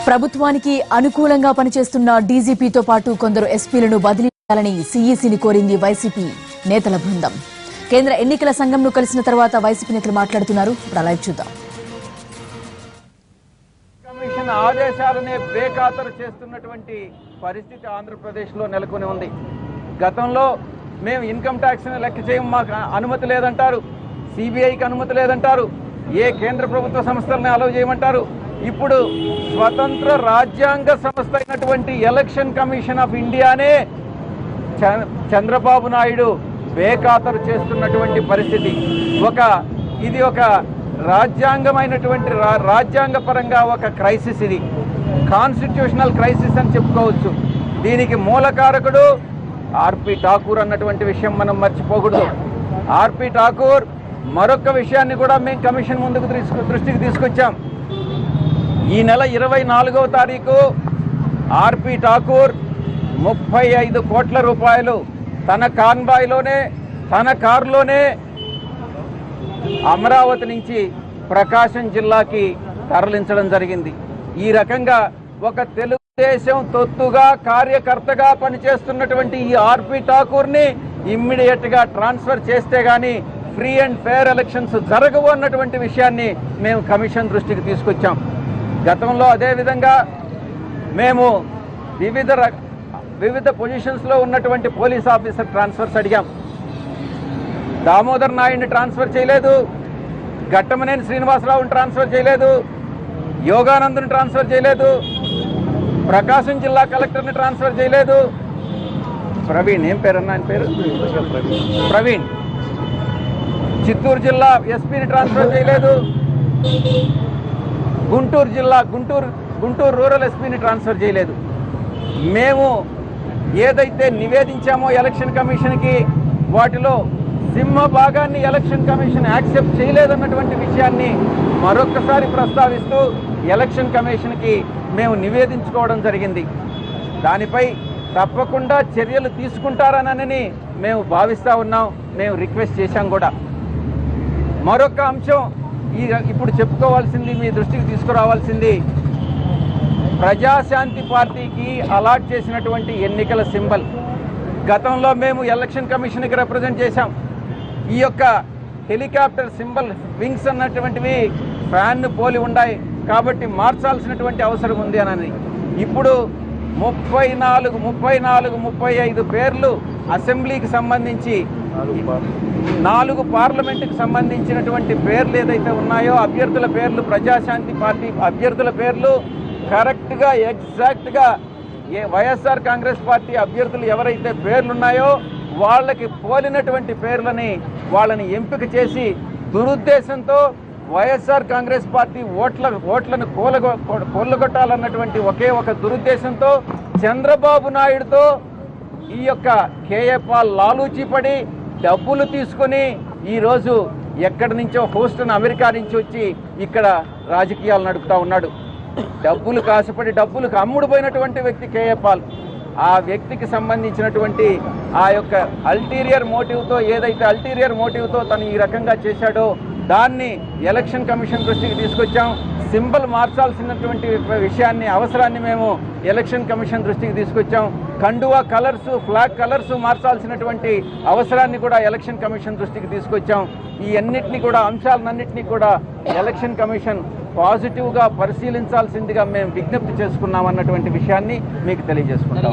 ప్రభుత్వానికి అనుకూలంగా పనిచేస్తున్న డీజీపీతో పాటు కొందరు ఎస్పీలను బదిలీ చేయాలని సీఈసీని కోరింది వైసీపీ నేతల బృందం. కేంద్ర ఎన్నికల సంఘంను కలిసిన తర్వాత వైసీపీ నేతలు మాట్లాడుతున్నారు. లైవ్ చూద్దాం. కమిషన్ ఆదేశాలనే బేఖాతరు చేస్తున్నటువంటి పరిస్థితి ఆంధ్రప్రదేశ్లో నెలకొని ఉంది. గతంలో మేము ఇన్కమ్ ట్యాక్స్ని లెక్క చేయము, మాకు అనుమతి లేదంటారు, సిబిఐకి అనుమతి లేదంటారు, ఏ కేంద్ర ప్రభుత్వ సంస్థలని అలౌ చేయమంటారు. ఇప్పుడు స్వతంత్ర రాజ్యాంగ సంస్థ అయినటువంటి ఎలక్షన్ కమిషన్ ఆఫ్ ఇండియానే చంద్రబాబు నాయుడు బేఖాతరు చేస్తున్నటువంటి పరిస్థితి. ఇది ఒక రాజ్యాంగమైనటువంటి రాజ్యాంగపరంగా ఒక క్రైసిస్, ఇది కాన్స్టిట్యూషనల్ క్రైసిస్ అని చెప్పుకోవచ్చు. దీనికి మూలకారకుడు ఆర్పి ఠాకూర్ అన్నటువంటి విషయం మనం మర్చిపోకూడదు. ఆర్పి ఠాకూర్ మరొక విషయాన్ని కూడా మేము కమిషన్ ముందుకు దృష్టికి తీసుకొచ్చాం. ఈ నెల 24వ తారీఖు ఆర్పి ఠాకూర్ 35 కోట్ల రూపాయలు తన కాన్వాయ్లోనే, తన కారులోనే అమరావతి నుంచి ప్రకాశం జిల్లాకి తరలించడం జరిగింది. ఈ రకంగా ఒక తెలుగుదేశం తొత్తుగా కార్యకర్తగా పనిచేస్తున్నటువంటి ఈ ఆర్పి ఠాకూర్ని ఇమ్మీడియట్గా ట్రాన్స్ఫర్ చేస్తే గానీ ఫ్రీ అండ్ ఫెయిర్ ఎలక్షన్స్ జరగవు అన్నటువంటి విషయాన్ని మేము కమిషన్ దృష్టికి తీసుకొచ్చాం. గతంలో అదేవిధంగా మేము వివిధ పొజిషన్స్లో ఉన్నటువంటి పోలీస్ ఆఫీసర్ ట్రాన్స్ఫర్స్ అడిగాం. దామోదర్ నాయుడిని ట్రాన్స్ఫర్ చేయలేదు, ఘట్టమనేని శ్రీనివాసరావుని ట్రాన్స్ఫర్ చేయలేదు, యోగానందుని ట్రాన్స్ఫర్ చేయలేదు, ప్రకాశం జిల్లా కలెక్టర్ని ట్రాన్స్ఫర్ చేయలేదు, ప్రవీణ్ ఏం పేరు అన్న ఆయన పేరు ప్రవీణ్, చిత్తూరు జిల్లా ఎస్పీని ట్రాన్స్ఫర్ చేయలేదు, గుంటూరు రూరల్ ఎస్పీని ట్రాన్స్ఫర్ చేయలేదు. మేము ఏదైతే నివేదించామో ఎలక్షన్ కమిషన్కి వాటిలో సింహ భాగాన్ని ఎలక్షన్ కమిషన్ యాక్సెప్ట్ చేయలేదన్నటువంటి విషయాన్ని మరొక్కసారి ప్రస్తావిస్తూ ఎలక్షన్ కమిషన్కి మేము నివేదించుకోవడం జరిగింది. దానిపై తప్పకుండా చర్యలు తీసుకుంటారనని మేము భావిస్తూ ఉన్నాం, మేము రిక్వెస్ట్ చేశాం కూడా. మరొక అంశం ఇప్పుడు చెప్పుకోవాల్సింది, మీ దృష్టికి తీసుకురావాల్సింది, ప్రజాశాంతి పార్టీకి అలాట్ చేసినటువంటి ఎన్నికల సింబల్ గతంలో మేము ఎలక్షన్ కమిషన్కి రిప్రజెంట్ చేశాం. ఈ యొక్క హెలికాప్టర్ సింబల్ వింగ్స్ అన్నటువంటివి ఫ్యాన్ను పోలి ఉన్నాయి కాబట్టి మార్చాల్సినటువంటి అవసరం ఉంది అని ఇప్పుడు 35 పేర్లు అసెంబ్లీకి సంబంధించి, 4 పార్లమెంటుకి సంబంధించినటువంటి పేర్లు ఏదైతే ఉన్నాయో అభ్యర్థుల పేర్లు, ప్రజాశాంతి పార్టీ అభ్యర్థుల పేర్లు కరెక్ట్గా ఎగ్జాక్ట్గా వైఎస్ఆర్ కాంగ్రెస్ పార్టీ అభ్యర్థులు ఎవరైతే పేర్లున్నాయో వాళ్ళకి పోలినటువంటి పేర్లని వాళ్ళని ఎంపిక చేసి దురుద్దేశంతో వైఎస్ఆర్ కాంగ్రెస్ పార్టీ ఓట్లను కూలగొట్టాలన్నటువంటి ఒకే ఒక దురుద్దేశంతో చంద్రబాబు నాయుడుతో ఈ యొక్క కేఏ పాల్ లాలూచీపడి డబ్బులు తీసుకొని ఈరోజు ఎక్కడి నుంచో హూస్టన్ అమెరికా నుంచి వచ్చి ఇక్కడ రాజకీయాలు నడుపుతూ ఉన్నాడు. డబ్బులు కాసుపడి డబ్బులకు అమ్ముడుపోయినటువంటి వ్యక్తి కేఏ పాల్. ఆ వ్యక్తికి సంబంధించినటువంటి ఆ యొక్క అల్టీరియర్ మోటివ్తో తను ఈ రకంగా చేశాడో దాన్ని ఎలక్షన్ కమిషన్ దృష్టికి తీసుకొచ్చాం. సింబల్ మార్చాల్సినటువంటి విషయాన్ని, అవసరాన్ని మేము ఎలక్షన్ కమిషన్ దృష్టికి తీసుకొచ్చాం. కండువా కలర్స్, ఫ్లాగ్ కలర్స్ మార్చాల్సినటువంటి అవసరాన్ని కూడా ఎలక్షన్ కమిషన్ దృష్టికి తీసుకొచ్చాం. ఈ అంశాలన్నింటినీ కూడా ఎలక్షన్ కమిషన్ పాజిటివ్గా పరిశీలించాల్సిందిగా మేము విజ్ఞప్తి చేసుకున్నాం అన్నటువంటి విషయాన్ని మీకు తెలియజేసుకుంటాం.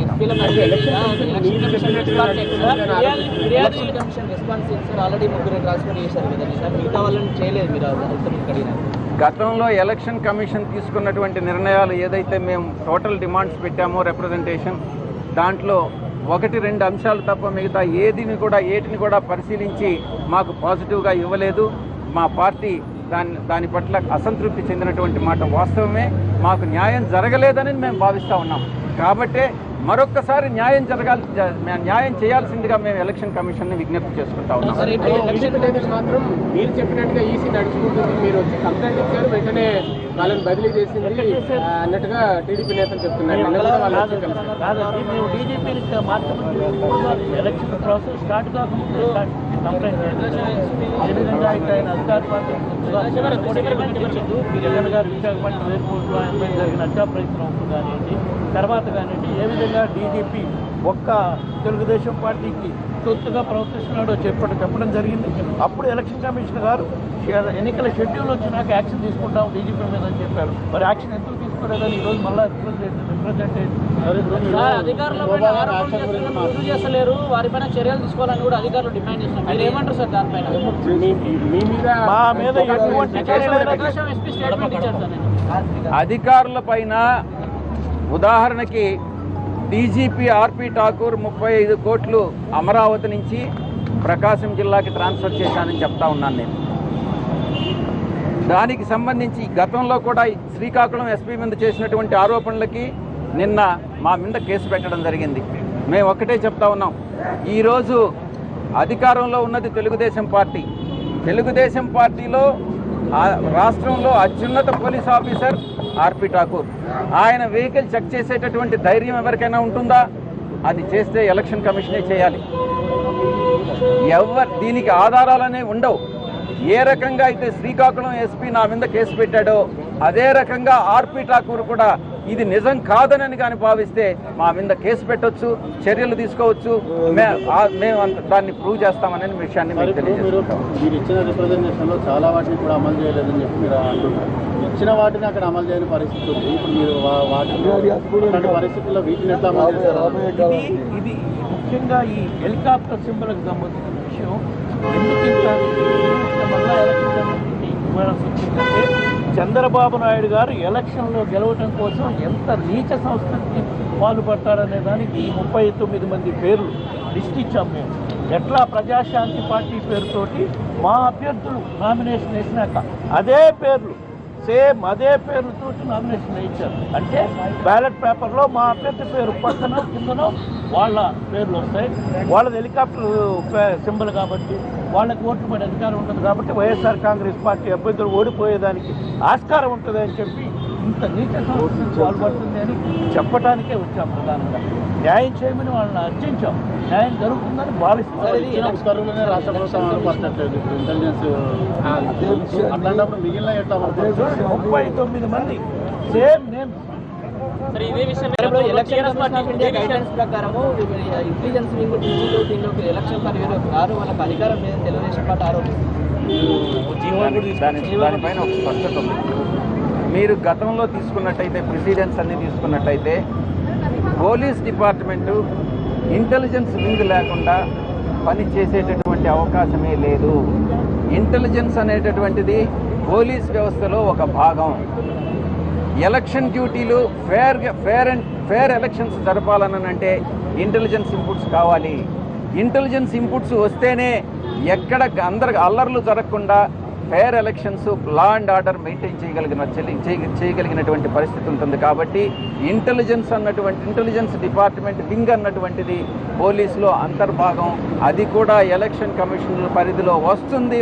గతంలో ఎలక్షన్ కమిషన్ తీసుకున్నటువంటి నిర్ణయాలు ఏదైతే మేము టోటల్ డిమాండ్స్ పెట్టామో రిప్రజెంటేషన్, దాంట్లో 1-2 అంశాలు తప్ప మిగతా ఏటిని కూడా పరిశీలించి మాకు పాజిటివ్గా ఇవ్వలేదు. మా పార్టీ దాని పట్ల అసంతృప్తి చెందినటువంటి మాట వాస్తవమే. మాకు న్యాయం జరగలేదని మేము భావిస్తూ ఉన్నాం. కాబట్టే మరొక్కసారి న్యాయం చేయాల్సిందిగా మేము ఎలక్షన్ కమిషన్ని విజ్ఞప్తి చేసుకుంటా ఉన్నాం. మాత్రం మీరు చెప్పినట్టుగా ఈసీ నడుచుకుంటుంది, మీరు వచ్చి కంప్లైంట్ ఇచ్చారు, వెంటనే వాళ్ళని బదిలీ చేసింది అన్నట్టుగా టీడీపీ నేతలు చెప్తున్నారు. డీజీపీ ఎలక్షన్ ప్రాసెస్ స్టార్ట్ కాకముందు కంప్లైంట్ చేశారు. ఏ విధంగా అయితే ఆయన అధికార పార్టీ జగన్ గారు విశాఖపట్నం ఎయిర్పోర్ట్లో ఆయనపై జరిగిన హత్యా ప్రయత్నం కానివ్వండి, తర్వాత కానివ్వండి, ఏ విధంగా డీజీపీ ఒక్క తెలుగుదేశం పార్టీకి తొత్తుగా ప్రవర్తిస్తున్నాడో చెప్పడం జరిగింది. అప్పుడు ఎలక్షన్ కమిషన్ గారు ఎన్నికల షెడ్యూల్ వచ్చినాక యాక్షన్ తీసుకుంటాం డీజీపీ మీద అని చెప్పారు. మరి యాక్షన్ ఎందుకు తీసుకోలేదని ఈరోజు మళ్ళీ రుజువు చేస్తలేరు, వారిపైన చర్యలు తీసుకోవాలని కూడా అధికారులు డిమాండ్ చేస్తున్నారు. మీరు ఏమంటారు సార్ దానిపైన? మా మీద ఎటువంటి అధికారుల పైన ఉదాహరణకి డీజీపీ ఆర్పి ఠాకూర్ 35 కోట్లు అమరావతి నుంచి ప్రకాశం జిల్లాకి ట్రాన్స్ఫర్ చేశానని చెప్తా ఉన్నాను నేను. దానికి సంబంధించి గతంలో కూడా శ్రీకాకుళం ఎస్పీ మీద చేసినటువంటి ఆరోపణలకి నిన్న మా మీద కేసు పెట్టడం జరిగింది. మేము ఒక్కటే చెప్తా ఉన్నాం, ఈరోజు అధికారంలో ఉన్నది తెలుగుదేశం పార్టీ. తెలుగుదేశం పార్టీలో రాష్ట్రంలో అత్యున్నత పోలీస్ ఆఫీసర్ ఆర్పి ఠాకూర్. ఆయన వెహికల్ చెక్ చేసేటటువంటి ధైర్యం ఎవరికైనా ఉంటుందా? అది చేస్తే ఎలక్షన్ కమిషనే చేయాలి. దీనికి ఆధారాలనే ఉండవు. ఏ రకంగా అయితే శ్రీకాకుళం ఎస్పీ నా మీద కేసు పెట్టాడో అదే రకంగా ఆర్పి ఠాకూర్ కూడా ఇది నిజం కాదనని కానీ భావిస్తే మా మీద కేసు పెట్టవచ్చు, చర్యలు తీసుకోవచ్చు. మేము దాన్ని ప్రూవ్ చేస్తామనే విషయాన్ని మీకు తెలియజేస్తాం. మీరు ఇచ్చిన రిప్రజెంటేషన్లో చాలా వాటిని కూడా అమలు చేయలేదని చెప్పి మీరు అంటున్నారు. ఇచ్చిన వాటిని అక్కడ అమలు చేయని పరిస్థితి ఉంది. ఇప్పుడు మీరు వాటి పరిస్థితుల్లో వీటిని ఎట్లా అమలు చేస్తారు? ఇది ముఖ్యంగా ఈ హెలికాప్టర్ సింబల్కి సంబంధించిన విషయం ఎందుకు ఇంత మళ్ళా ఎలక్షన్ కమిషన్కి ఇవ్వాల్సి వచ్చిందంటే, చంద్రబాబు నాయుడు గారు ఎలక్షన్లో గెలవటం కోసం ఎంత నీచ సంస్కృతికి పాల్పడతారనే దానికి 39 మంది పేర్లు లిస్ట్ ఇచ్చాము మేము. ఎట్లా ప్రజాశాంతి పార్టీ పేరుతోటి మా అభ్యర్థులు నామినేషన్ వేసినాక అదే పేర్లు సేమ్ అదే పేర్లతో నామినేషన్ వేయించారు. అంటే బ్యాలెట్ పేపర్లో మా అభ్యర్థి పేరు పక్కన కిందనో వాళ్ళ పేర్లు వస్తాయి. వాళ్ళది హెలికాప్టర్ సింబల్ కాబట్టి వాళ్ళకి ఓట్లు పడే అధికారం ఉంటుంది. కాబట్టి వైఎస్ఆర్ కాంగ్రెస్ పార్టీ అభ్యర్థులు ఓడిపోయేదానికి ఆస్కారం ఉంటుంది అని చెప్పి ఇంత నీచ సంస్కృతికి పాల్పడుతుంది అని చెప్పడానికే వచ్చాం. ప్రధానంగా న్యాయం చేయమని వాళ్ళని అర్జించాం. న్యాయం జరుగుతుందని భావిస్తాం. రాష్ట్ర ప్రభుత్వం ఇంటెలిజెన్స్ అట్లాంటప్పుడు మిగిలిన ఎట్లా 39 మంది సేమ్ నేమ్స్. ఇదే విషయంలో election commission of India guidance ప్రకారము ఇంటెలిజెన్స్ వింగ్ దీనిలోకి ఎలక్షన్ పరిధిలోకి రారు, వాళ్ళకి అధికారం లేదని తెలుగుదేశం పార్టీ ఆరోపిస్తుంది. దానిపైన ఒక స్పష్టత ఉంది. మీరు గతంలో తీసుకున్నట్టయితే ప్రెసిడెన్స్ అన్ని తీసుకున్నట్టయితే పోలీస్ డిపార్ట్మెంటు ఇంటెలిజెన్స్ వింగ్ లేకుండా పని చేసేటటువంటి అవకాశమే లేదు. ఇంటెలిజెన్స్ అనేటటువంటిది పోలీస్ వ్యవస్థలో ఒక భాగం. ఎలక్షన్ డ్యూటీలు ఫేర్ ఎలక్షన్స్ జరపాలనంటే ఇంటెలిజెన్స్ ఇన్పుట్స్ కావాలి. ఇంటెలిజెన్స్ ఇన్పుట్స్ వస్తేనే ఎక్కడ అందరికి అల్లర్లు జరగకుండా fair elections, law and order maintain చేయగలిగినటువంటి పరిస్థితి ఉంటుంది. కాబట్టి ఇంటెలిజెన్స్ డిపార్ట్మెంట్ వింగ్ అన్నటువంటిది పోలీసులో అంతర్భాగం. అది కూడా ఎలక్షన్ కమిషన్ పరిధిలో వస్తుంది.